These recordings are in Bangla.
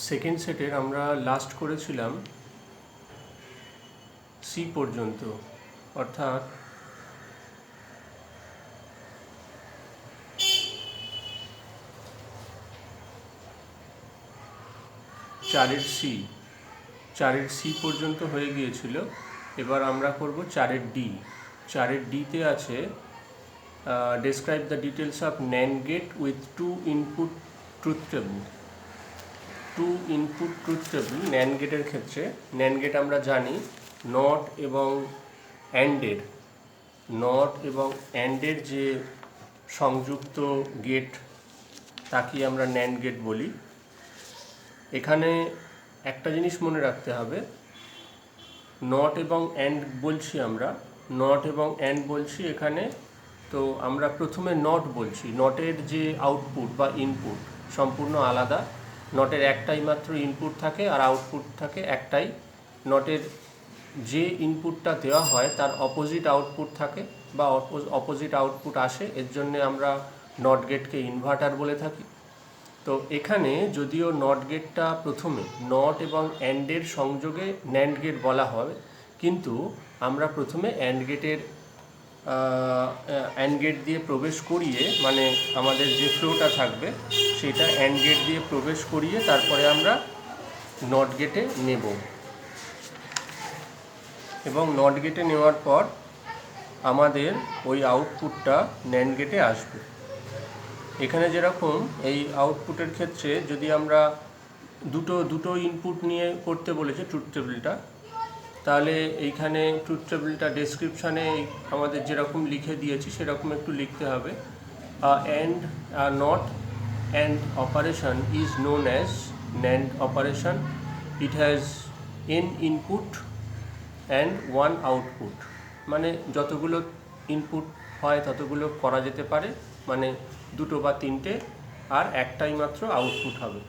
সেকেন্ড সেটের আমরা লাস্ট করেছিলাম সি পর্যন্ত, অর্থাৎ চারের সি পর্যন্ত হয়ে গিয়েছিল। এবার আমরা করব চারের ডিতে আছে describe the details of NAND gate with two input truth table. NAND গেটের ক্ষেত্রে NAND গেট আমরা জানি নট এবং অ্যান্ডের যে সংযুক্ত গেট তাকে আমরা NAND গেট বলি। এখানে একটা জিনিস মনে রাখতে হবে, নট এবং অ্যান্ড বলছি এখানে। তো আমরা প্রথমে নট বলছি, নটের যে আউটপুট বা ইনপুট সম্পূর্ণ আলাদা। নটের একটাই মাত্র ইনপুট থাকে আর আউটপুট থাকে একটাই। নটের যে ইনপুটটা দেওয়া হয় তার অপোজিট আউটপুট থাকে বা অপোজিট আউটপুট আসে, এর জন্য আমরা নট গেটকে ইনভার্টার বলে থাকি। তো এখানে যদিও নট গেটটা প্রথমে নট এবং অ্যান্ডের সংযোগে NAND গেট বলা হয়, কিন্তু আমরা প্রথমে অ্যান্ড গেট দিয়ে প্রবেশ করিয়ে, মানে আমাদের যে ফ্লোটা থাকবে সেটা অ্যান্ড গেট দিয়ে প্রবেশ করিয়ে তারপরে আমরা নট গেটে নেব, এবং নট গেটে নেওয়ার পর আমাদের ওই আউটপুটটা NAND গেটে আসবে। এখানে যেরকম এই আউটপুটের ক্ষেত্রে যদি আমরা দুটো ইনপুট নিয়ে করতে বলেছে ট্রুথ টেবিলটা, তাহলে এইখানে ট্রুথ টেবিলটা ডেসক্রিপশানে আমাদের যেরকম লিখে দিয়েছি সেরকম একটু লিখতে হবে। Not and operation is known as NAND operation. It has n input and 1 output. মানে যতগুলো ইনপুট হয় ততগুলো করা যেতে পারে, মানে দুটো বা তিনটে, আর একটাই মাত্র আউটপুট হবে।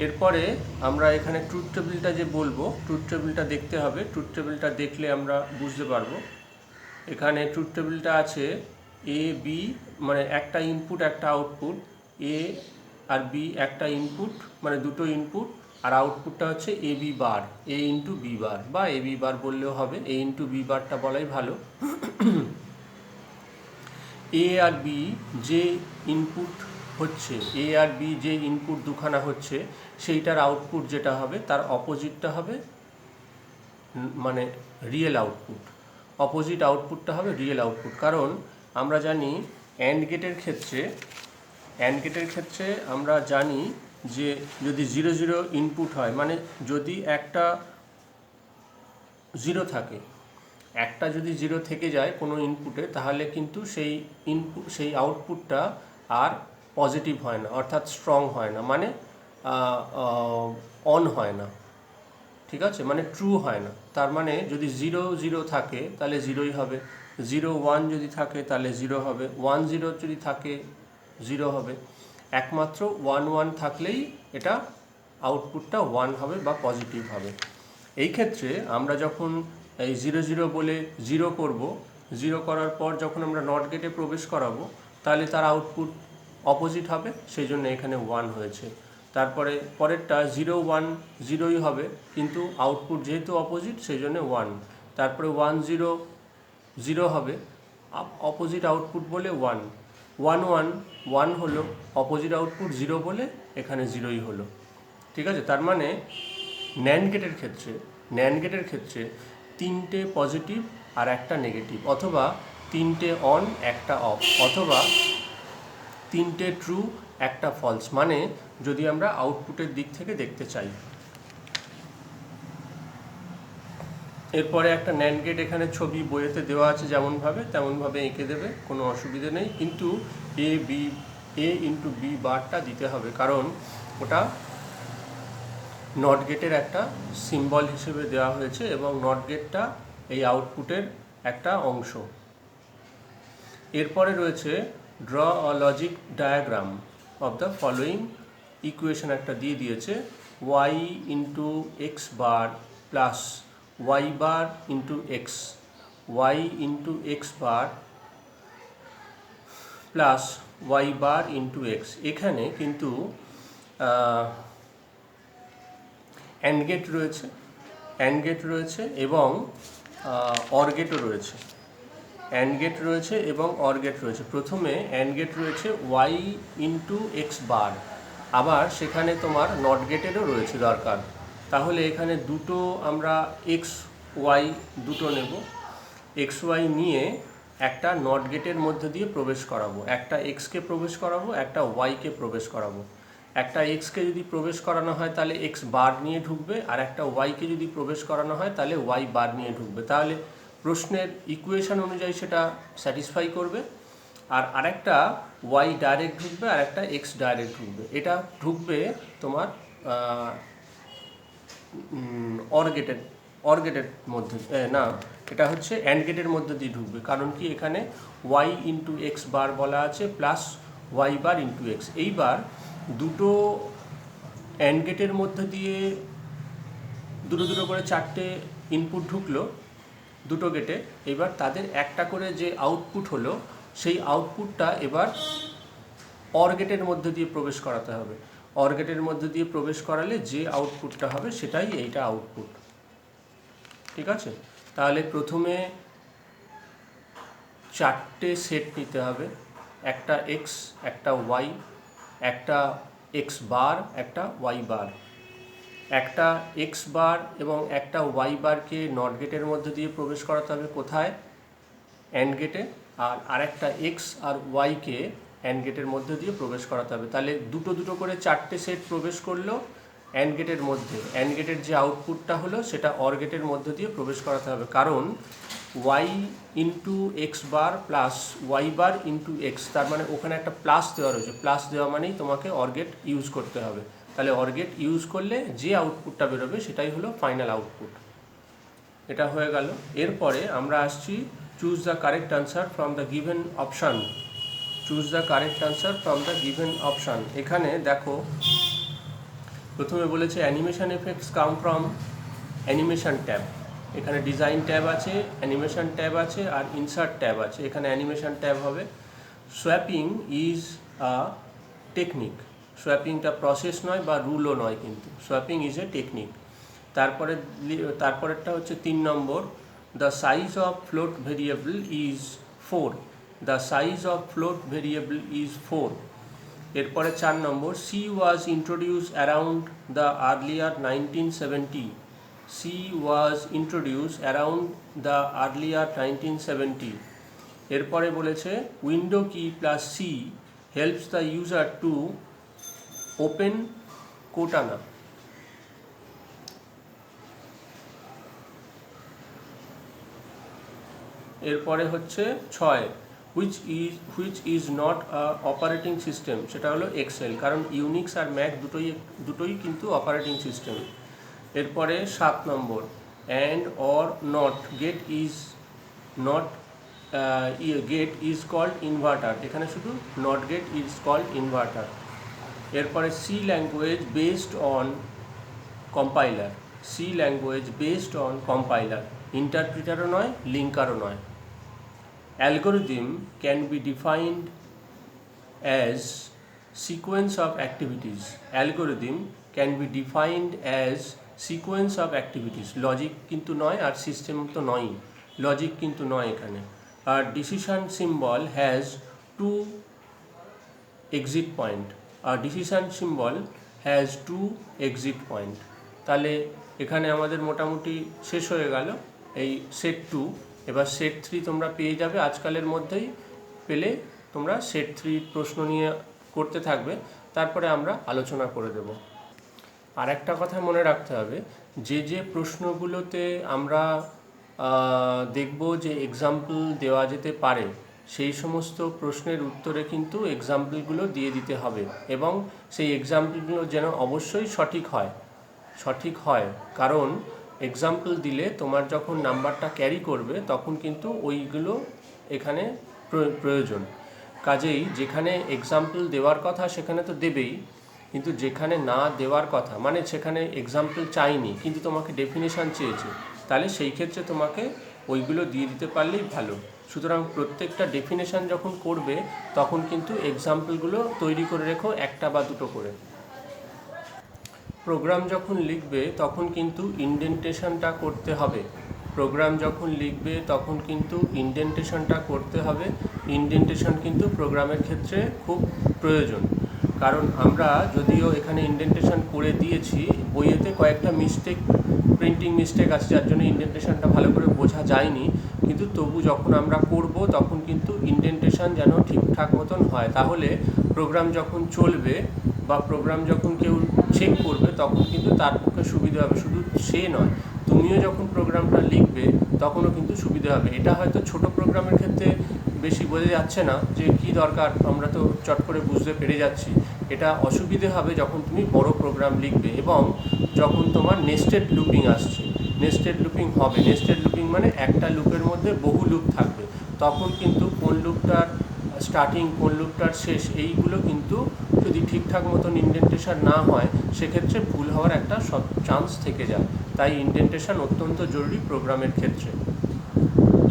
এরপরে আমরা এখানে ট্রুথ টেবিলটা যে বলবো, ট্রুথ টেবিলটা দেখতে হবে। ট্রুথ টেবিলটা দেখলে আমরা বুঝতে পারবো। এখানে ট্রুথ টেবিলটা আছে এ বি, মানে একটা ইনপুট একটা আউটপুট, এ আর বি একটা ইনপুট মানে দুটো ইনপুট, আর আউটপুটটা হচ্ছে A B bar, A into B বার, বা এ বি বার বললেও হবে, এ ইন্টু বি বারটা বলাই ভালো। এ আর বি যে ইনপুট হচ্ছে, এ আর বি যে ইনপুট দুখানা হচ্ছে, সেইটার আউটপুট যেটা হবে তার অপোজিটটা হবে মানে রিয়েল আউটপুট। অপোজিট আউটপুটটা হবে রিয়েল আউটপুট। কারণ আমরা জানি অ্যান্ড গেটের ক্ষেত্রে আমরা জানি যে যদি 0 0 ইনপুট হয়, মানে যদি একটা 0 থাকে, একটা যদি 0 থেকে যায় কোনো ইনপুটে, তাহলে কিন্তু সেই আউটপুটটা আর পজিটিভ হয় না, অর্থাৎ স্ট্রং হয় না, মানে অন হয় না, ঠিক আছে, মানে ট্রু হয় না। তার মানে যদি 0 0 থাকে তাহলে 0ই হবে, 0 1 যদি থাকে তাহলে 0 হবে, 1 0 যদি থাকে 0 হবে। একমাত্র 1 1 থাকলেই এটা আউটপুটটা 1 হবে বা পজিটিভ হবে। এই ক্ষেত্রে আমরা যখন এই 0 0 বলে 0 করব, 0 করার পর যখন আমরা নট গেটে প্রবেশ করাবো, তাহলে তার আউটপুট অপোজিট হবে, সেই জন্য এখানে 1 হয়েছে। তারপরে পরেরটা 0 1 0ই হবে, কিন্তু আউটপুট যেহেতু অপোজিট সেই জন্য 1। তারপরে 1 0 0 হবে, অপোজিট আউটপুট বলে 1 1 1 1 হলো, অপোজিট আউটপুট 0 বলে এখানে 0ই হলো, ঠিক আছে। তার মানে NAND গেটের ক্ষেত্রে তিনটে পজিটিভ আর একটা নেগেটিভ, অথবা তিনটে অন একটা অফ, অথবা তিনটে ট্রু একটা ফলস, মানে যদি আমরা আউটপুটের দিক থেকে দেখতে চাই। এরপরে একটা NAND গেট এখানে ছবি বইয়েতে দেওয়া আছে, যেমনভাবে তেমনভাবে এঁকে দেবে, কোনো অসুবিধে নেই। কিন্তু এ ইন্টু বি বারটা দিতে হবে, কারণ ওটা নট গেটের একটা সিম্বল হিসেবে দেওয়া হয়েছে, এবং নট গেটটা এই আউটপুটের একটা অংশ। এরপরে রয়েছে draw a logic diagram of the following equation একটা দিয়ে দিয়েছে, y into X bar plus Y bar into X, Y into X bar plus Y bar into X. এখানে কিন্তু অ্যান্ড গেট রয়েছে এবং অর গেটও রয়েছে। অ্যান্ড গেট রয়েছে এবং অর গেট রয়েছে। প্রথমে অ্যান্ড গেট রয়েছে ওয়াই ইন্টু এক্স বার, আবার সেখানে তোমার নট গেটেরও রয়েছে দরকার। তাহলে এখানে দুটো আমরা এক্স ওয়াই দুটো নেব। এক্স ওয়াই নিয়ে একটা নট গেটের মধ্যে দিয়ে প্রবেশ করাবো, একটা এক্সকে প্রবেশ করাবো, একটা ওয়াইকে প্রবেশ করাবো। একটা এক্সকে যদি প্রবেশ করানো হয় তাহলে এক্স বার নিয়ে ঢুকবে, আর একটা ওয়াইকে যদি প্রবেশ করানো হয় তাহলে ওয়াই বার নিয়ে ঢুকবে। তাহলে প্রশ্নের ইকুয়েশন অনুযায়ী সেটা স্যাটিসফাই করবে। আর আরেকটা ওয়াই ডাইরেক্ট ঢুকবে আর একটা এক্স ডাইরেক্ট ঢুকবে। এটা ঢুকবে তোমার অর গেটের মধ্যে, না, এটা হচ্ছে অ্যান্ড গেটের মধ্যে দিয়ে ঢুকবে। কারণ কি, এখানে ওয়াই ইন্টু এক্স বার বলা আছে plus Y bar into x. এইবার দুটো অ্যান্ড গেটের মধ্যে দিয়ে দুটো করে চারটে ইনপুট ঢুকলো দুটো গেটে। এবার তাদের একটা করে যে আউটপুট হলো সেই আউটপুটটা এবার অর গেটের মধ্যে দিয়ে প্রবেশ করাতে হবে। অর গেটের মধ্যে দিয়ে প্রবেশ করালে যে আউটপুটটা হবে সেটাই এইটা আউটপুট। ঠিক আছে, তাহলে প্রথমে চারটে সেট নিতে হবে, একটা এক্স, একটা ওয়াই, একটা এক্স বার, একটা ওয়াই বার। একটা এক্স বার এবং একটা ওয়াই বারকে নট গেটের মধ্যে দিয়ে প্রবেশ করাতে হবে, কোথায়, অ্যান্ড গেটে। আর আরেকটা এক্স আর ওয়াইকে অ্যান্ড গেটের মধ্যে দিয়ে প্রবেশ করাতে হবে। তাহলে দুটো করে চারটে সেট প্রবেশ করলো অ্যান্ড গেটের মধ্যে। অ্যান্ড গেটের যে আউটপুটটা হলো সেটা অর গেটের মধ্যে দিয়ে প্রবেশ করাতে হবে, কারণ Y into X bar plus Y bar into X, তার মানে ওখানে একটা প্লাস দেওয়া রয়েছে। প্লাস দেওয়া মানেই তোমাকে অর গেট ইউজ করতে হবে। তাহলে অর গেট ইউজ করলে যে আউটপুটটা বেরোবে সেটাই হলো ফাইনাল আউটপুট। এটা হয়ে গেল। এরপরে আমরা আসছি choose the correct answer from the given option. Choose the correct answer from the given option. এখানে দেখো প্রথমে বলেছে animation effects come from animation tab. এখানে ডিজাইন ট্যাব আছে, অ্যানিমেশন ট্যাব আছে আর ইনসার্ট ট্যাব আছে। এখানে অ্যানিমেশন ট্যাব হবে। Swapping is a technique. সোয়াপিংটা প্রসেস নয় বা রুলও নয়, কিন্তু সোয়াপিং ইজ এ টেকনিক। তারপরেরটা হচ্ছে 3 নম্বর, the size of float variable is 4। The size of float variable is 4। এরপরে 4 নম্বর, C was introduce around the earlier 1970। C was introduce around the earlier 1970। এরপরে বলেছে window key plus C helps the user to open Cortana. এরপরে হচ্ছে 6, which is not a operating system. সেটা হলো এক্সেল, কারণ ইউনিক্স আর ম্যাক দুটোই কিন্তু অপারেটিং সিস্টেম। এরপরে 7 নম্বর, and or not gate is called inverter. এখানে শুধু not gate is called inverter. এরপরে C language based on compiler. C language based on compiler, ইন্টারপ্রিটারও নয়, লিঙ্কারও নয়। Algorithm can be defined as sequence of activities. Algorithm can be defined as sequence of activities. Logic কিন্তু নয়, আর সিস্টেম তো নয়ই, লজিক কিন্তু নয় এখানে। আর decision symbol has 2 exit point. আর decision symbol has 2 exit point. তাহলে এখানে আমাদের মোটামুটি শেষ হয়ে গেল এই সেট 2। এবার সেট 3 তোমরা পেয়ে যাবে আজকালের মধ্যেই। পেলে তোমরা সেট 3 প্রশ্ন নিয়ে করতে থাকবে, তারপরে আমরা আলোচনা করে দেব। আর একটা কথা মনে রাখতে হবে, যে প্রশ্নগুলোতে আমরা দেখব যে এক্সাম্পল দেওয়া যেতে পারে, সেই সমস্ত প্রশ্নের উত্তরে কিন্তু এক্সাম্পলগুলো দিয়ে দিতে হবে, এবং সেই এক্সাম্পলগুলো যেন অবশ্যই সঠিক হয়, কারণ এক্সাম্পল দিলে তোমার যখন নাম্বারটা ক্যারি করবে তখন কিন্তু ওইগুলো এখানে প্রয়োজন। কাজেই যেখানে এক্সাম্পল দেওয়ার কথা সেখানে তো দেবেই, কিন্তু যেখানে না দেওয়ার কথা, মানে সেখানে এক্সাম্পল চাইনি কিন্তু তোমাকে ডেফিনেশান চেয়েছে, তাহলে সেই ক্ষেত্রে তোমাকে ওইগুলো দিয়ে দিতে পারলেই ভালো। সুতরাং প্রত্যেকটা ডেফিনেশন যখন করবে তখন কিন্তু এক্সাম্পলগুলো তৈরি করে রেখো, একটা বা দুটো করে। প্রোগ্রাম যখন লিখবে তখন কিন্তু ইনডেন্টেশনটা করতে হবে। প্রোগ্রাম যখন লিখবে তখন কিন্তু ইনডেন্টেশনটা করতে হবে। ইনডেন্টেশন কিন্তু প্রোগ্রামের ক্ষেত্রে খুব প্রয়োজন, কারণ আমরা যদিও এখানে ইনডেন্টেশন করে দিয়েছি, বইয়েতে কয়েকটা মিস্টেক, প্রিন্টিং মিস্টেক আছে যার জন্য ইনডেন্টেশনটা ভালো করে বোঝা যায়নি, কিন্তু তবু যখন আমরা করব তখন কিন্তু ইনডেন্টেশন যেন ঠিকঠাক মতন হয়, তাহলে প্রোগ্রাম যখন চলবে বা প্রোগ্রাম যখন কেউ চেক করবে তখন কিন্তু তার পক্ষে সুবিধা হবে। শুধু সে নয়, তুমিও যখন প্রোগ্রামটা লিখবে তখনও কিন্তু সুবিধা হবে। এটা হয়তো ছোট প্রোগ্রামের ক্ষেত্রে বেশি বোঝা যাচ্ছে না যে কী দরকার, আমরা তো চট করে বুঝতে পেরে যাচ্ছি। এটা অসুবিধে হবে যখন তুমি বড় প্রোগ্রাম লিখবে এবং যখন তোমার নেস্টেড লুপিং আসছে। নেস্টেড লুপিং হবে, নেস্টেড লুপিং মানে একটা লুপের মধ্যে বহু লুপ থাকবে, তখন কিন্তু কোন লুপটার স্টার্টিং কোন লুপটার শেষ এইগুলো কিন্তু যদি ঠিকঠাক মতন ইনডেন্টেশন না হয় সেক্ষেত্রে ভুল হওয়ার একটা সব চান্স থেকে যায়। তাই ইনডেন্টেশন অত্যন্ত জরুরি প্রোগ্রামের ক্ষেত্রে।